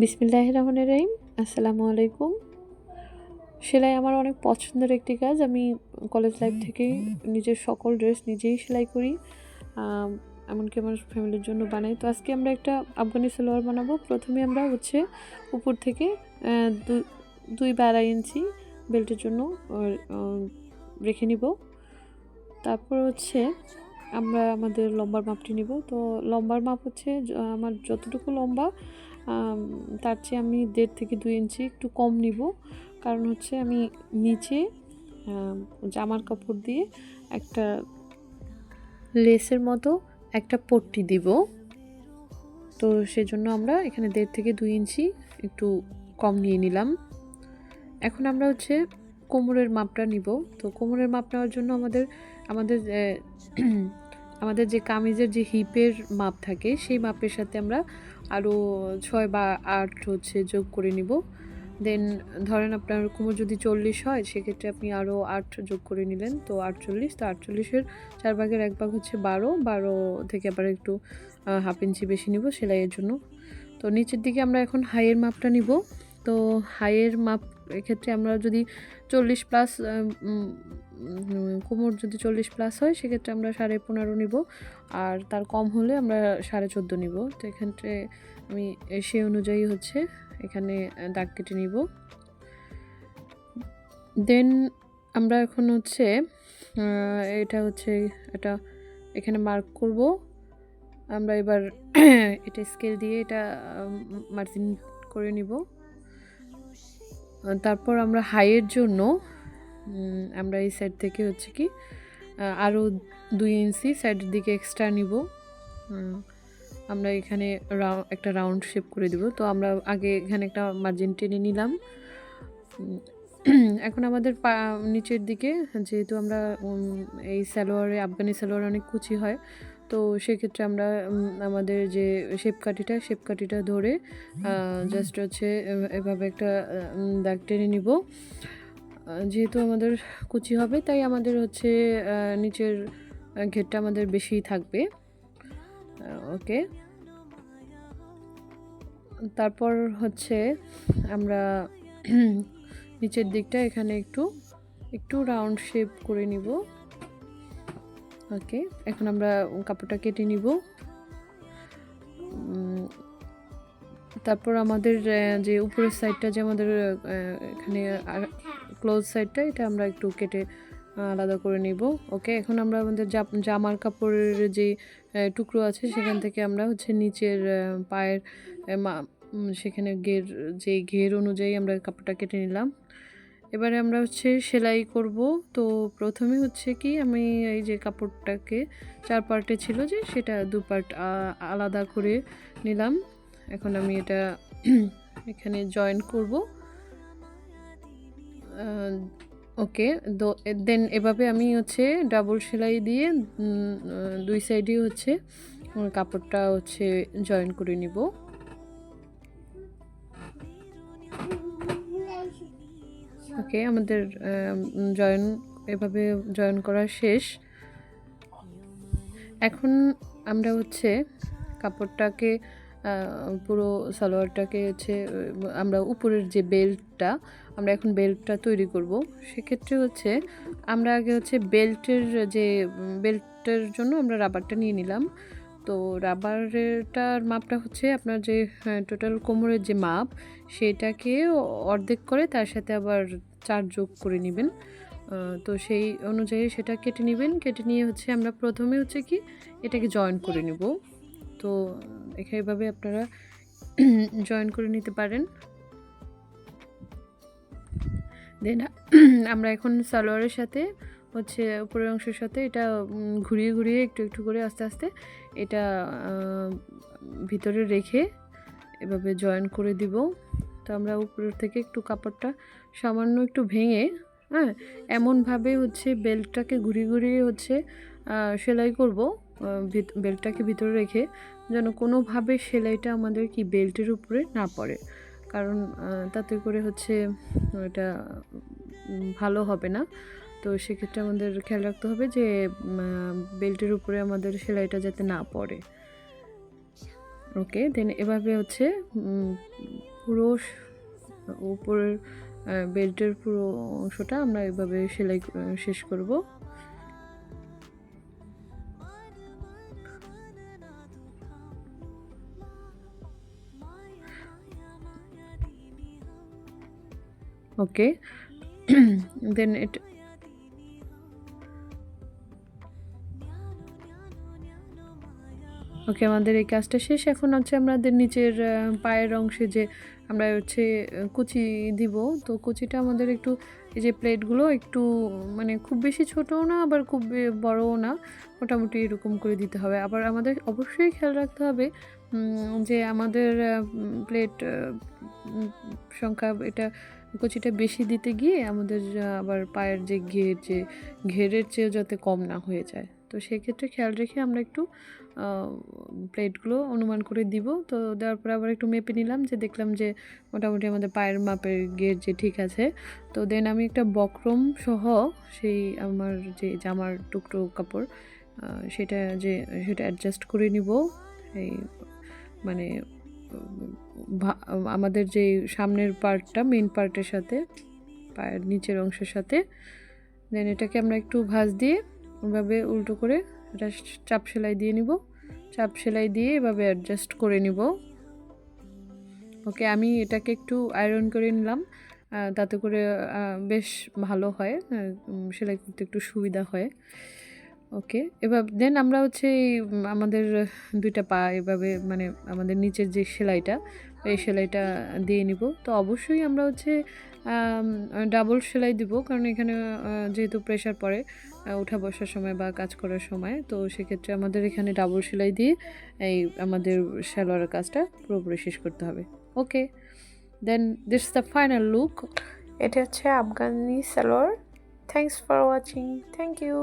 বিসমিল্লাহির রহমানির রহিম। আসসালামু আলাইকুম। সেলাই আমার অনেক পছন্দের একটি কাজ। আমি কলেজ লাইফ থেকেই নিজের সকল ড্রেস নিজেই সেলাই করি, এমনকি আমার ফ্যামিলির জন্য বানাই। তো আজকে আমরা একটা আফগানি সালোয়ার বানাবো। প্রথমে আমরা উপর থেকে 2 বা 2.5 ইঞ্চি বেল্টের জন্য রেখে নিব। তারপর আমরা আমাদের লম্বার মাপটি নিব। তো লম্বার মাপ আমার যতটুকু লম্বা তার চেয়ে আমি 1.5 থেকে 2 ইঞ্চি একটু কম নিব। কারণ আমি নিচে জামার কাপড় দিয়ে একটা লেসের মতো একটা পট্টি দিব। তো সেজন্য আমরা এখানে 1.5 থেকে 2 ইঞ্চি একটু কম নিয়ে নিলাম। এখন আমরা কোমরের মাপটা নিব। তো কোমরের মাপ নেওয়ার জন্য আমাদের আমাদের যে কামিজের যে হিপের মাপ থাকে সেই মাপের সাথে আমরা আরও 6 বা 8 যোগ করে নিব। দেন ধরেন আপনার কোমর যদি 40 হয় সেক্ষেত্রে আপনি আরও 8 যোগ করে নিলেন, তো 48। তো 48-এর 4 ভাগের 1 ভাগ 12 থেকে আবার একটু হাফ ইঞ্চি বেশি নিব সেলাইয়ের জন্য। তো নিচের দিকে আমরা এখন হাইয়ের মাপটা নিব। তো হাইয়ের মাপ এক্ষেত্রে আমরা যদি 40 প্লাস কোমর যদি 40 প্লাস হয় সেক্ষেত্রে আমরা 15.5 নিব, আর তার কম হলে আমরা 14.5 নিব। তো এক্ষেত্রে আমি সেই অনুযায়ী এখানে দাগ কেটে নিব। দেন আমরা এখন এটা এখানে মার্ক করব। আমরা এবার এটা স্কেল দিয়ে এটা মার্জিন করে নিব। তারপর আমরা হাইয়ের জন্য আমরা এই সাইড থেকে আরও 2 ইঞ্চি সাইডের দিকে এক্সট্রা নিব। আমরা এখানে একটা রাউন্ড শেপ করে দিব। তো আমরা আগে এখানে একটা মার্জিন টেনে নিলাম। এখন আমাদের নিচের দিকে, যেহেতু আমরা এই সালোয়ারে আফগানি সালোয়ারে অনেক কুচি হয়, তো সেক্ষেত্রে আমরা আমাদের যে শেপ কাঠিটা ধরে জাস্ট এভাবে একটা দাগ টেনে নিব। যেহেতু আমাদের কুচি হবে তাই আমাদের নিচের ঘেরটা আমাদের বেশিই থাকবে। ওকে, তারপর আমরা নিচের দিকটা এখানে একটু রাউন্ড শেপ করে নিব। ওকে, এখন আমরা কাপড়টা কেটে নিব। তারপর আমাদের যে উপরের সাইডটা, যে আমাদের এখানে ক্লোজ সাইডটা, এটা আমরা একটু কেটে আলাদা করে নিব। ওকে, এখন আমরা আমাদের জামার কাপড়ের যে টুকরো আছে সেখান থেকে আমরা নিচের পায়ের সেখানে ঘের অনুযায়ী আমরা কাপড়টা কেটে নিলাম। এবারে আমরা সেলাই করব। তো প্রথমে আমি এই যে কাপড়টাকে 4 পার্টে ছিল যে সেটা 2 পার্ট আলাদা করে নিলাম। এখন আমি এটা এখানে জয়েন করব। ওকে, দেন এভাবে আমি ডাবল সেলাই দিয়ে 2 সাইডেই কাপড়টা জয়েন করে নিব। ওকে, আমাদের এভাবে জয়েন করা শেষ। এখন আমরা কাপড়টাকে পুরো সালোয়ারটাকে আমরা উপরের যে বেল্টটা, আমরা এখন বেল্টটা তৈরি করব। সেক্ষেত্রে আমরা আগে বেল্টের জন্য আমরা রাবারটা নিয়ে নিলাম। তো রাবারটার মাপটা আপনার যে টোটাল কোমরের যে মাপ সেটাকে অর্ধেক করে তার সাথে আবার 4 যোগ করে নেবেন। তো সেই অনুযায়ী সেটা কেটে নেবেন। কেটে নিয়ে আমরা প্রথমে এটাকে জয়েন করে নেব। তো এইভাবে আপনারা জয়েন করে নিতে পারেন। দেন আমরা এখন সালোয়ারের সাথে উপরের অংশের সাথে এটা ঘুরিয়ে একটু করে আস্তে আস্তে এটা ভিতরে রেখে এভাবে জয়েন করে দিব। তো আমরা উপরের থেকে একটু কাপড়টা সামান্য একটু ভেঙে এমনভাবে বেল্টটাকে ঘুরিয়ে সেলাই করব, বেল্টটাকে ভিতরে রেখে, যেন কোনোভাবে সেলাইটা আমাদের বেল্টের উপরে না পড়ে। কারণ তাতে করে এটা ভালো হবে না। তো সেক্ষেত্রে আমাদের খেয়াল রাখতে হবে যে বেল্টের উপরে আমাদের সেলাইটা যাতে না পড়ে। ওকে, দেন এভাবে পুরো উপরের বেল্টের পুরো অংশটা আমরা এভাবে সেলাই শেষ করব। ওকে, দেন এটা ওকে, আমাদের এই কাজটা শেষ। এখন হচ্ছে আমাদের নিচের পায়ের অংশে যে আমরা হচ্ছে কুচি দিব, তো কুচিটা আমাদের একটু এই যে প্লেটগুলো একটু মানে খুব বেশি ছোটও না আবার খুব বড়ও না, মোটামুটি এরকম করে দিতে হবে। আবার আমাদের অবশ্যই খেয়াল রাখতে হবে যে আমাদের প্লেট সংখ্যা এটা কুচিটা বেশি দিতে গিয়ে আমাদের আবার পায়ের যে ঘেরের চেয়েও যাতে কম না হয়ে যায়, তো সেক্ষেত্রে খেয়াল রেখে আমরা একটু প্লেটগুলো অনুমান করে দিব। তো দেওয়ার পরে আবার একটু মেপে নিলাম, যে দেখলাম যে মোটামুটি আমাদের পায়ের মাপের গের যে ঠিক আছে। তো দেন আমি একটা বক্রম সহ সেই আমার যে জামার টুকরো কাপড় সেটা অ্যাডজাস্ট করে নিব এই মানে আমাদের যে সামনের পার্টটা মেইন পার্টের সাথে পায়ের নিচের অংশের সাথে। দেন এটাকে আমরা একটু ভাঁজ দিয়ে এভাবে উল্টো করে এটা চাপ সেলাই দিয়ে নিব, চাপ সেলাই দিয়ে এভাবে অ্যাডজাস্ট করে নিব। ওকে, আমি এটাকে একটু আয়রন করে নিলাম, তাতে করে বেশ ভালো হয়, সেলাই করতে একটু সুবিধা হয়। ওকে, এবার দেন আমরা হচ্ছে আমাদের দুইটা পা এভাবে মানে আমাদের নিচের যে সেলাইটা এই সেলাইটা দিয়ে নিব। তো অবশ্যই আমরা হচ্ছে ডাবল সেলাই দিব, কারণ এখানে যেহেতু প্রেশার পড়ে ওঠা বসার সময় বা কাজ করার সময়, তো সেক্ষেত্রে আমাদের এখানে ডাবল সেলাই দিয়ে এই আমাদের সালোয়ারের কাজটা পুরোপুরি শেষ করতে হবে। Okay, then this is the final look. এটা হচ্ছে Afghani salwar. Thanks for watching. Thank you.